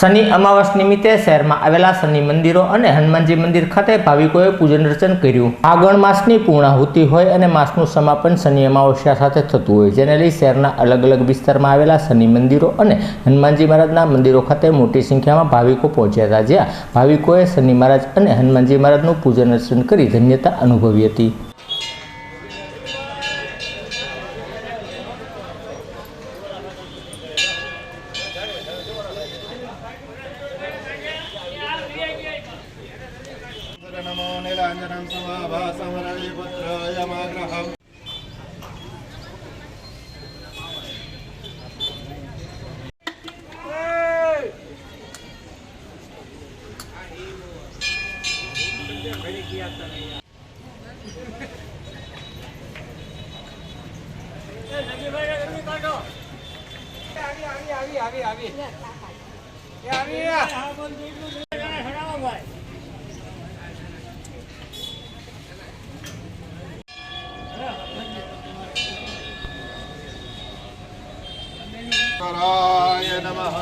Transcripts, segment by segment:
શનિ અમાવસ નિમિત્તે શહેરમાં આવેલા શનિ મંદિરો અને હનુમાનજી મંદિર ખાતે ભાવિકોએ પૂજન અર્ચન કર્યું। આગણ માસની પૂર્ણાહુતિ હોય અને માસનું સમાપન શનિ અમાવસ્યા સાથે થતું હોય, જેને લઈ શહેરના અલગ અલગ વિસ્તારમાં આવેલા શનિ મંદિરો અને હનુમાનજી મહારાજના મંદિરો ખાતે મોટી સંખ્યામાં ભાવિકો પહોંચ્યા હતા, જ્યાં ભાવિકોએ શનિ મહારાજ અને હનુમાનજી મહારાજનું પૂજન અર્ચન કરી ધન્યતા અનુભવી હતી। नमो नीलांजनं समाभासं रविपुत्रयमाग्रहम् कराय नमः।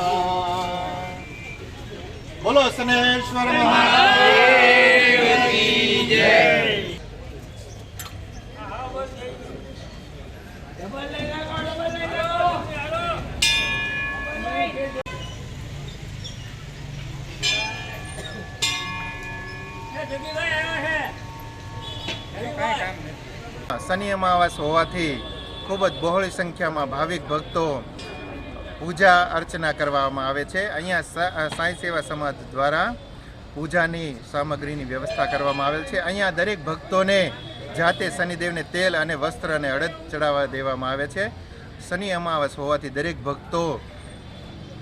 बोलो शनेश्वर महादेव की जय। शनि अमावस होवाथी खूब ज बहोળી संख्यामां भाविक भक्तो पूजा अर्चना करवामां आवे छे। अहींया साई सेवा समाज द्वारा पूजानी सामग्रीनी व्यवस्था करवामां आवेल छे। अहींया दरेक भक्तोने जाते शनिदेवने तेल अने वस्त्र अने अड़द चढ़ावा देवामां आवे छे। शनि अमावस होवाथी दरेक भक्तो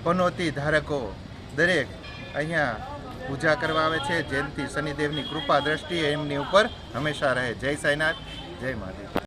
पनोती धारको दरेक अहींया पूजा करवा आवे छे, जेनथी शनिदेवनी कृपा दृष्टि एमनी उपर हमेशा रहे। जय साईनाथ, जय महादेव।